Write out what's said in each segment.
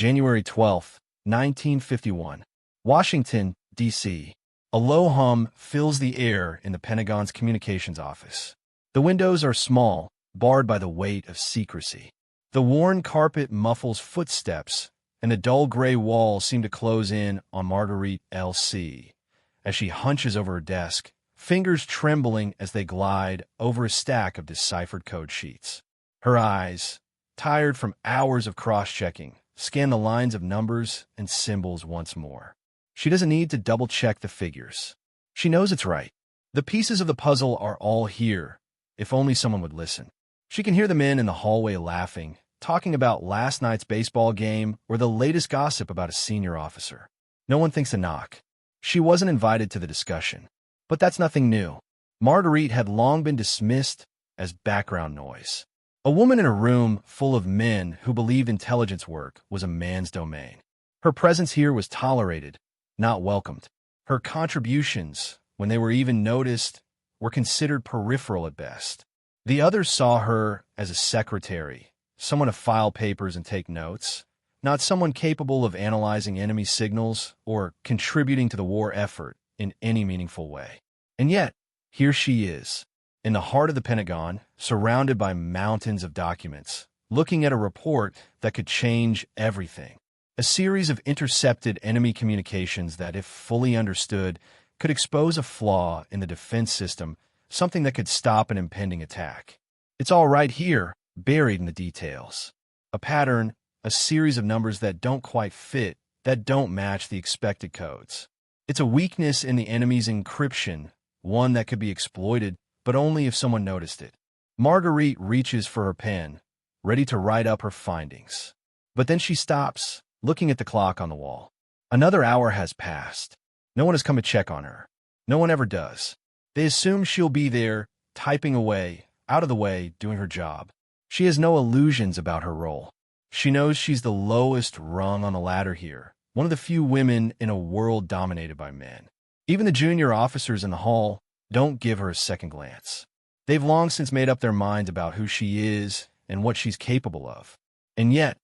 January 12, 1951. Washington, D.C. A low hum fills the air in the Pentagon's communications office. The windows are small, barred by the weight of secrecy. The worn carpet muffles footsteps, and the dull gray walls seem to close in on Marguerite L.C. as she hunches over her desk, fingers trembling as they glide over a stack of deciphered code sheets. Her eyes, tired from hours of cross-checking, scan the lines of numbers and symbols once more. She doesn't need to double-check the figures. She knows it's right. The pieces of the puzzle are all here, if only someone would listen. She can hear the men in the hallway laughing, talking about last night's baseball game or the latest gossip about a senior officer. No one thinks to knock. She wasn't invited to the discussion. But that's nothing new. Marguerite had long been dismissed as background noise. A woman in a room full of men who believed intelligence work was a man's domain. Her presence here was tolerated, not welcomed. Her contributions, when they were even noticed, were considered peripheral at best. The others saw her as a secretary, someone to file papers and take notes, not someone capable of analyzing enemy signals or contributing to the war effort in any meaningful way. And yet, here she is, in the heart of the Pentagon, surrounded by mountains of documents, looking at a report that could change everything. A series of intercepted enemy communications that, if fully understood, could expose a flaw in the defense system, something that could stop an impending attack. It's all right here, buried in the details. A pattern, a series of numbers that don't quite fit, that don't match the expected codes. It's a weakness in the enemy's encryption, one that could be exploited, but only if someone noticed it. Marguerite reaches for her pen, ready to write up her findings. But then she stops, looking at the clock on the wall. Another hour has passed. No one has come to check on her. No one ever does. They assume she'll be there, typing away, out of the way, doing her job. She has no illusions about her role. She knows she's the lowest rung on the ladder here, one of the few women in a world dominated by men. Even the junior officers in the hall don't give her a second glance. They've long since made up their minds about who she is and what she's capable of. And yet,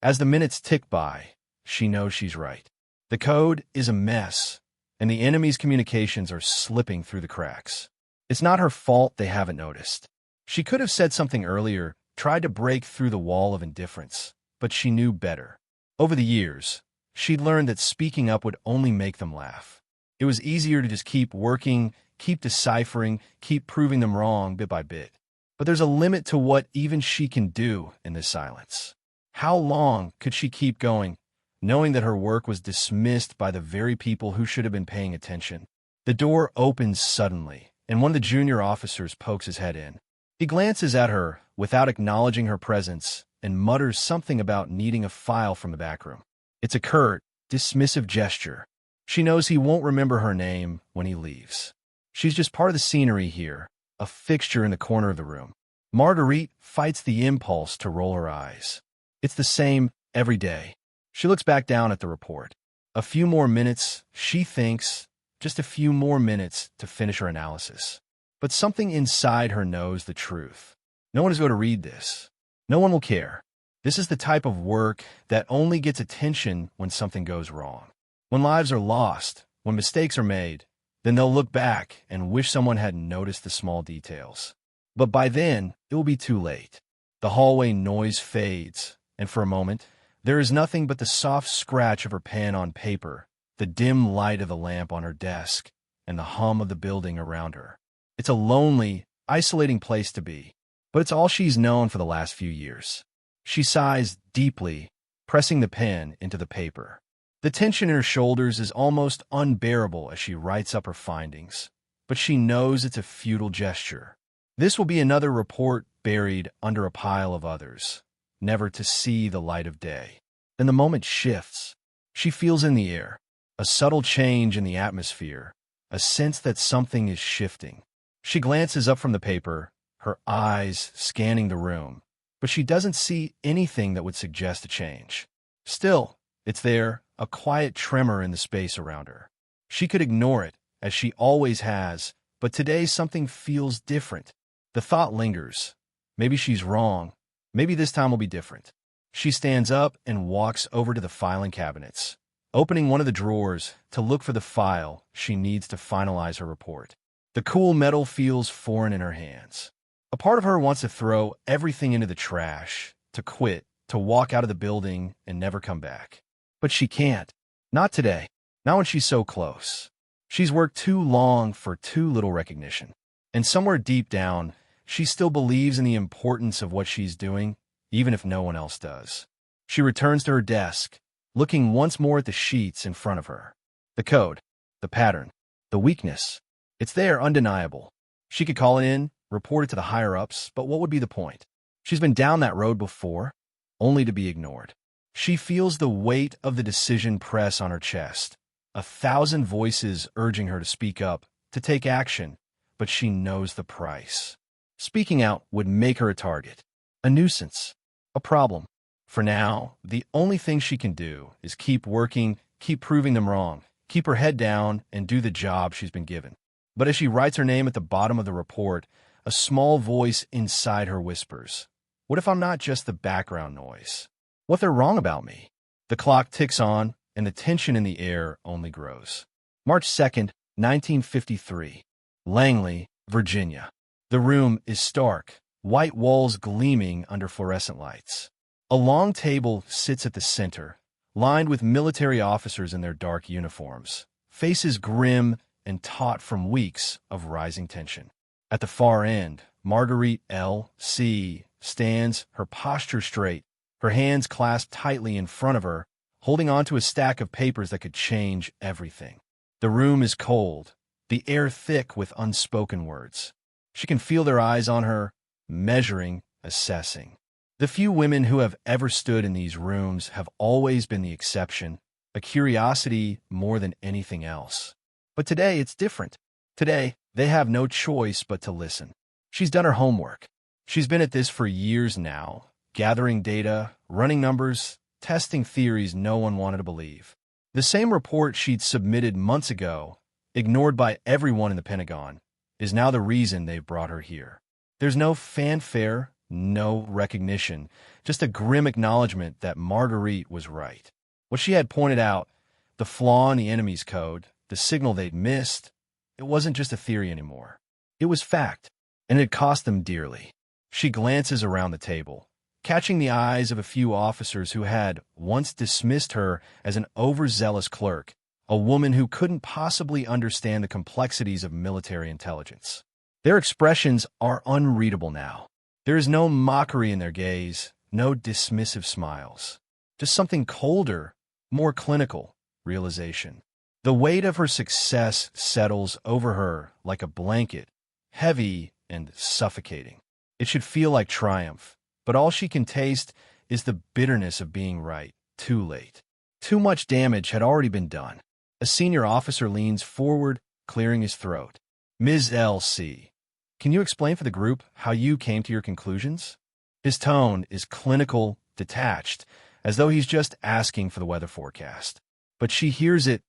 as the minutes tick by, she knows she's right. The code is a mess, and the enemy's communications are slipping through the cracks. It's not her fault they haven't noticed. She could have said something earlier, tried to break through the wall of indifference, but she knew better. Over the years, she'd learned that speaking up would only make them laugh. It was easier to just keep working, keep deciphering, keep proving them wrong bit by bit. But there's a limit to what even she can do in this silence. How long could she keep going, knowing that her work was dismissed by the very people who should have been paying attention? The door opens suddenly, and one of the junior officers pokes his head in. He glances at her without acknowledging her presence and mutters something about needing a file from the back room. It's a curt, dismissive gesture. She knows he won't remember her name when he leaves. She's just part of the scenery here, a fixture in the corner of the room. Marguerite fights the impulse to roll her eyes. It's the same every day. She looks back down at the report. A few more minutes, she thinks, just a few more minutes to finish her analysis. But something inside her knows the truth. No one is going to read this. No one will care. This is the type of work that only gets attention when something goes wrong. When lives are lost, when mistakes are made, then they'll look back and wish someone had noticed the small details. But by then, it will be too late. The hallway noise fades, and for a moment, there is nothing but the soft scratch of her pen on paper, the dim light of the lamp on her desk, and the hum of the building around her. It's a lonely, isolating place to be, but it's all she's known for the last few years. She sighs deeply, pressing the pen into the paper. The tension in her shoulders is almost unbearable as she writes up her findings, but she knows it's a futile gesture. This will be another report buried under a pile of others, never to see the light of day. Then the moment shifts. She feels in the air, a subtle change in the atmosphere, a sense that something is shifting. She glances up from the paper, her eyes scanning the room, but she doesn't see anything that would suggest a change. Still, it's there, a quiet tremor in the space around her. She could ignore it, as she always has, but today something feels different. The thought lingers. Maybe she's wrong. Maybe this time will be different. She stands up and walks over to the filing cabinets, opening one of the drawers to look for the file she needs to finalize her report. The cool metal feels foreign in her hands. A part of her wants to throw everything into the trash, to quit, to walk out of the building and never come back. But she can't. Not today. Not when she's so close. She's worked too long for too little recognition. And somewhere deep down, she still believes in the importance of what she's doing, even if no one else does. She returns to her desk, looking once more at the sheets in front of her. The code, the pattern, the weakness. It's there, undeniable. She could call it in, report it to the higher-ups, but what would be the point? She's been down that road before, only to be ignored. She feels the weight of the decision press on her chest, 1,000 voices urging her to speak up, to take action, but she knows the price. Speaking out would make her a target, a nuisance, a problem. For now, the only thing she can do is keep working, keep proving them wrong, keep her head down, and do the job she's been given. But as she writes her name at the bottom of the report, a small voice inside her whispers, "What if I'm not just the background noise? What if they're wrong about me?" The clock ticks on, and the tension in the air only grows. March 2nd, 1953. Langley, Virginia. The room is stark, white walls gleaming under fluorescent lights. A long table sits at the center, lined with military officers in their dark uniforms, faces grim and taut from weeks of rising tension. At the far end, Marguerite L.C. stands, her posture straight, her hands clasped tightly in front of her, holding onto a stack of papers that could change everything. The room is cold, the air thick with unspoken words. She can feel their eyes on her, measuring, assessing. The few women who have ever stood in these rooms have always been the exception, a curiosity more than anything else. But today it's different. Today, they have no choice but to listen. She's done her homework. She's been at this for years now, gathering data, running numbers, testing theories no one wanted to believe. The same report she'd submitted months ago, ignored by everyone in the Pentagon, is now the reason they've brought her here. There's no fanfare, no recognition, just a grim acknowledgement that Marguerite was right. What she had pointed out, the flaw in the enemy's code, the signal they'd missed, it wasn't just a theory anymore. It was fact, and it cost them dearly. She glances around the table, catching the eyes of a few officers who had once dismissed her as an overzealous clerk, a woman who couldn't possibly understand the complexities of military intelligence. Their expressions are unreadable now. There is no mockery in their gaze, no dismissive smiles. Just something colder, more clinical, realization. The weight of her success settles over her like a blanket, heavy and suffocating. It should feel like triumph, but all she can taste is the bitterness of being right, too late. Too much damage had already been done. A senior officer leans forward, clearing his throat. "Ms. L.C., can you explain for the group how you came to your conclusions?" His tone is clinical, detached, as though he's just asking for the weather forecast. But she hears it,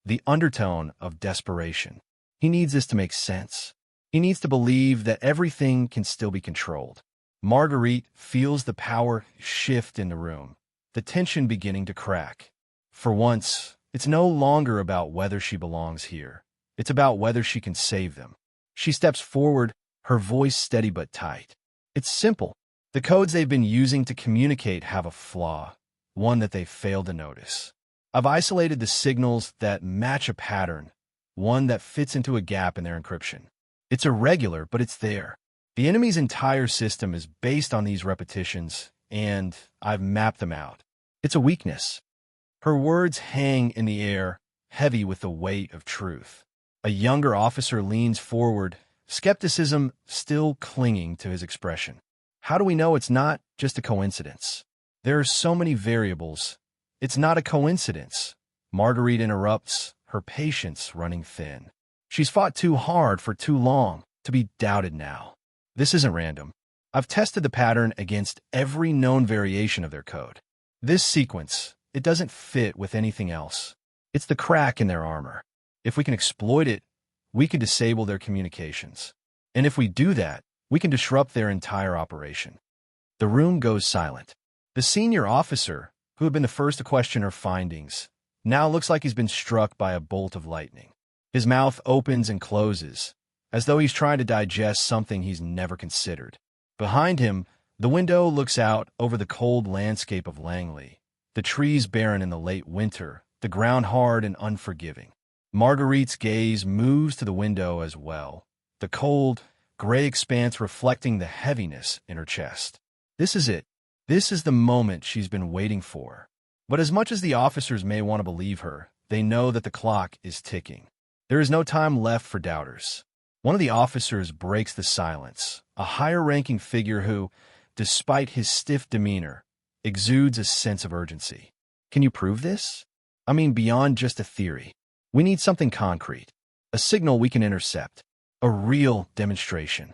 the undertone of desperation. He needs this to make sense. He needs to believe that everything can still be controlled. Marguerite feels the power shift in the room, the tension beginning to crack. For once, it's no longer about whether she belongs here. It's about whether she can save them. She steps forward, her voice steady but tight. It's simple. The codes they've been using to communicate have a flaw, one that they've failed to notice. I've isolated the signals that match a pattern, one that fits into a gap in their encryption. It's irregular, but it's there. The enemy's entire system is based on these repetitions, and I've mapped them out. It's a weakness. Her words hang in the air, heavy with the weight of truth. A younger officer leans forward, skepticism still clinging to his expression. How do we know it's not just a coincidence? There are so many variables. It's not a coincidence. Marguerite interrupts, her patience running thin. She's fought too hard for too long to be doubted now. This isn't random. I've tested the pattern against every known variation of their code. This sequence, it doesn't fit with anything else. It's the crack in their armor. If we can exploit it, we can disable their communications. And if we do that, we can disrupt their entire operation. The room goes silent. The senior officer, who had been the first to question her findings, now looks like he's been struck by a bolt of lightning. His mouth opens and closes, as though he's trying to digest something he's never considered. Behind him, the window looks out over the cold landscape of Langley, the trees barren in the late winter, the ground hard and unforgiving. Marguerite's gaze moves to the window as well, the cold, gray expanse reflecting the heaviness in her chest. This is it. This is the moment she's been waiting for. But as much as the officers may want to believe her, they know that the clock is ticking. There is no time left for doubters. One of the officers breaks the silence, a higher-ranking figure who, despite his stiff demeanor, exudes a sense of urgency. Can you prove this? I mean, beyond just a theory. We need something concrete, a signal we can intercept, a real demonstration.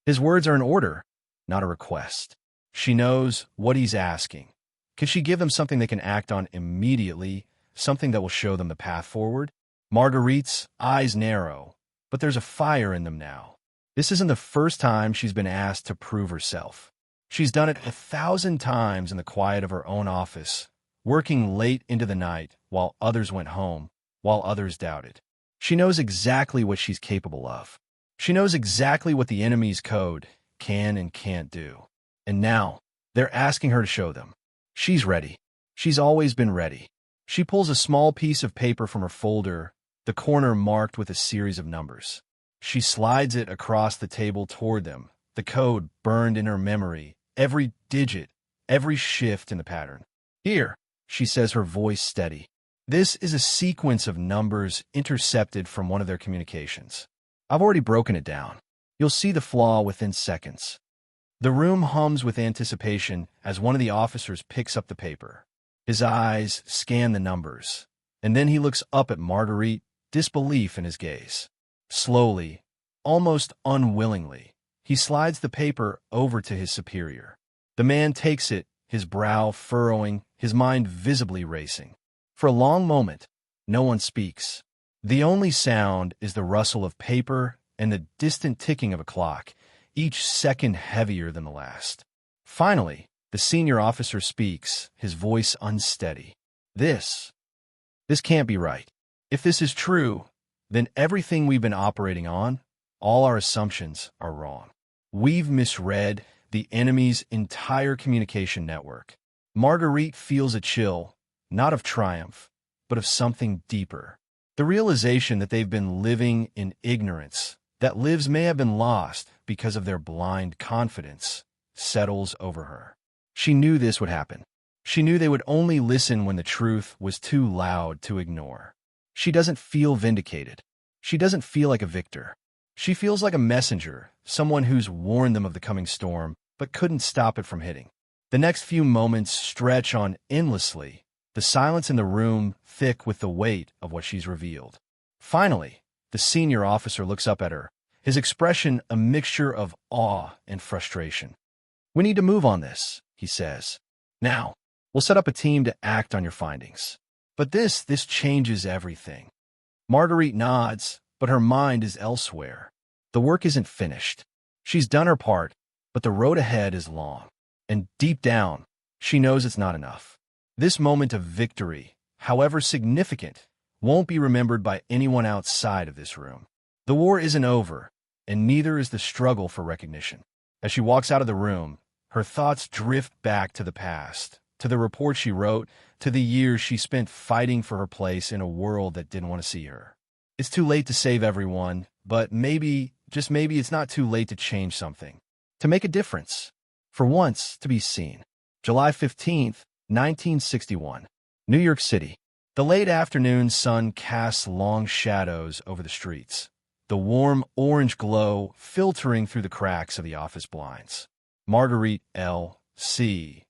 His words are an order, not a request. She knows what he's asking. Can she give them something they can act on immediately, something that will show them the path forward? Marguerite's eyes narrow, but there's a fire in them now. This isn't the first time she's been asked to prove herself. She's done it 1,000 times in the quiet of her own office, working late into the night while others went home, while others doubted. She knows exactly what she's capable of. She knows exactly what the enemy's code can and can't do. And now, they're asking her to show them. She's ready. She's always been ready. She pulls a small piece of paper from her folder, the corner marked with a series of numbers. She slides it across the table toward them, the code burned in her memory, every digit, every shift in the pattern. Here, she says, her voice steady. This is a sequence of numbers intercepted from one of their communications. I've already broken it down. You'll see the flaw within seconds. The room hums with anticipation as one of the officers picks up the paper. His eyes scan the numbers, and then he looks up at Marguerite, disbelief in his gaze. Slowly, almost unwillingly, he slides the paper over to his superior. The man takes it, his brow furrowing, his mind visibly racing. For a long moment, no one speaks. The only sound is the rustle of paper and the distant ticking of a clock, each second heavier than the last. Finally, the senior officer speaks, his voice unsteady. This can't be right. If this is true, then everything we've been operating on, all our assumptions, are wrong. We've misread the enemy's entire communication network. Marguerite feels a chill, not of triumph, but of something deeper. The realization that they've been living in ignorance, that lives may have been lost because of their blind confidence, settles over her. She knew this would happen. She knew they would only listen when the truth was too loud to ignore. She doesn't feel vindicated. She doesn't feel like a victor. She feels like a messenger, someone who's warned them of the coming storm, but couldn't stop it from hitting. The next few moments stretch on endlessly, the silence in the room thick with the weight of what she's revealed. Finally, the senior officer looks up at her, his expression a mixture of awe and frustration. "We need to move on this," he says. "Now, we'll set up a team to act on your findings. But this changes everything." Marguerite nods, but her mind is elsewhere. The work isn't finished. She's done her part, but the road ahead is long. And deep down, she knows it's not enough. This moment of victory, however significant, won't be remembered by anyone outside of this room. The war isn't over, and neither is the struggle for recognition. As she walks out of the room, her thoughts drift back to the past, to the report she wrote, to the years she spent fighting for her place in a world that didn't want to see her. It's too late to save everyone, but maybe, just maybe, it's not too late to change something, to make a difference, for once to be seen. July 15th, 1961, New York City. The late afternoon sun casts long shadows over the streets, the warm orange glow filtering through the cracks of the office blinds. Marguerite L.C.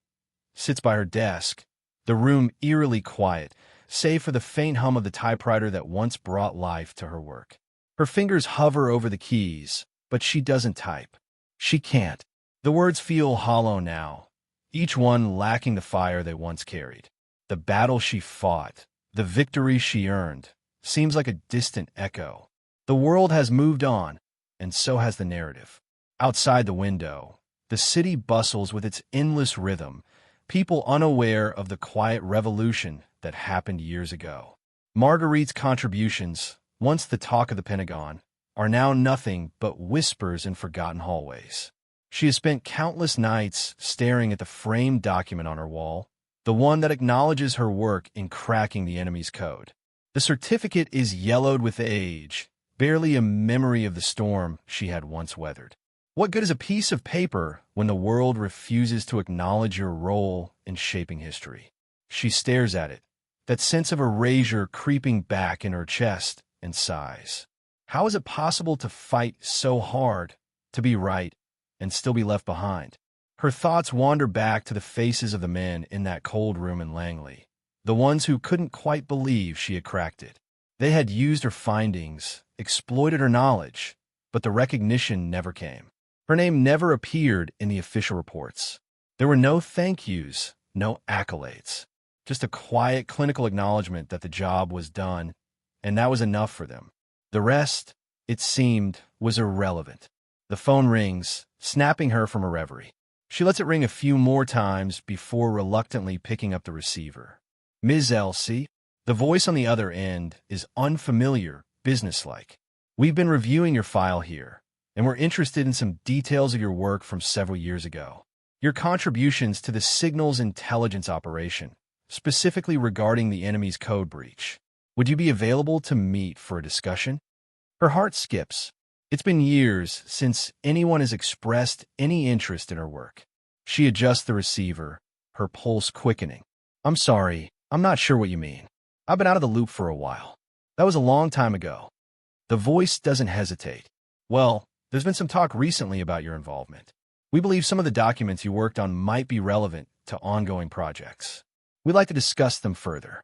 sits by her desk, the room eerily quiet, save for the faint hum of the typewriter that once brought life to her work. Her fingers hover over the keys, but she doesn't type. She can't. The words feel hollow now, each one lacking the fire they once carried. The battle she fought, the victory she earned, seems like a distant echo. The world has moved on, and so has the narrative. Outside the window, the city bustles with its endless rhythm, people unaware of the quiet revolution that happened years ago. Marguerite's contributions, once the talk of the Pentagon, are now nothing but whispers in forgotten hallways. She has spent countless nights staring at the framed document on her wall, the one that acknowledges her work in cracking the enemy's code. The certificate is yellowed with age, barely a memory of the storm she had once weathered. What good is a piece of paper when the world refuses to acknowledge your role in shaping history? She stares at it, that sense of erasure creeping back in her chest, and sighs. How is it possible to fight so hard, to be right, and still be left behind? Her thoughts wander back to the faces of the men in that cold room in Langley, the ones who couldn't quite believe she had cracked it. They had used her findings, exploited her knowledge, but the recognition never came. Her name never appeared in the official reports. There were no thank yous, no accolades, just a quiet clinical acknowledgement that the job was done, and that was enough for them. The rest, it seemed, was irrelevant. The phone rings, snapping her from her reverie. She lets it ring a few more times before reluctantly picking up the receiver. Ms. Elsie, the voice on the other end is unfamiliar, businesslike. We've been reviewing your file here, and we're interested in some details of your work from several years ago. Your contributions to the signals intelligence operation, specifically regarding the enemy's code breach. Would you be available to meet for a discussion? Her heart skips. It's been years since anyone has expressed any interest in her work. She adjusts the receiver, her pulse quickening. I'm sorry, I'm not sure what you mean. I've been out of the loop for a while. That was a long time ago. The voice doesn't hesitate. Well, there's been some talk recently about your involvement. We believe some of the documents you worked on might be relevant to ongoing projects. We'd like to discuss them further.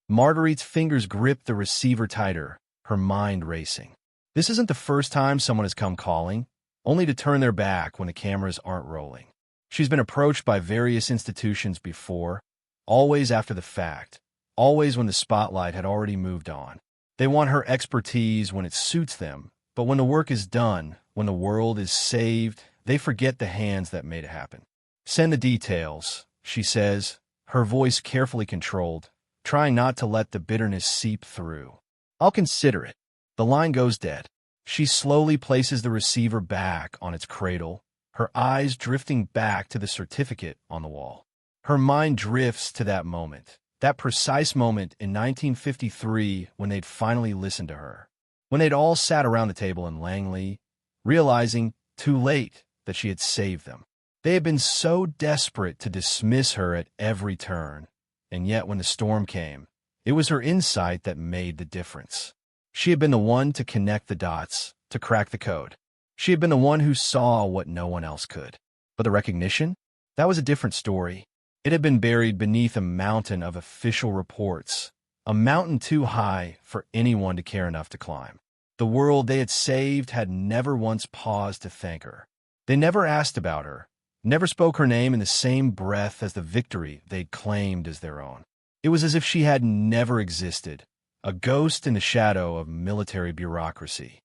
Marguerite's fingers grip the receiver tighter, her mind racing. This isn't the first time someone has come calling, only to turn their back when the cameras aren't rolling. She's been approached by various institutions before, always after the fact, always when the spotlight had already moved on. They want her expertise when it suits them, but when the work is done, when the world is saved, they forget the hands that made it happen. Send the details, she says, her voice carefully controlled, trying not to let the bitterness seep through. I'll consider it. The line goes dead. She slowly places the receiver back on its cradle, her eyes drifting back to the certificate on the wall. Her mind drifts to that moment, that precise moment in 1953 when they'd finally listened to her, when they'd all sat around the table in Langley, realizing, too late, that she had saved them. They had been so desperate to dismiss her at every turn, and yet when the storm came, it was her insight that made the difference. She had been the one to connect the dots, to crack the code. She had been the one who saw what no one else could. But the recognition? That was a different story. It had been buried beneath a mountain of official reports, a mountain too high for anyone to care enough to climb. The world they had saved had never once paused to thank her. They never asked about her, never spoke her name in the same breath as the victory they'd claimed as their own. It was as if she had never existed, a ghost in the shadow of military bureaucracy.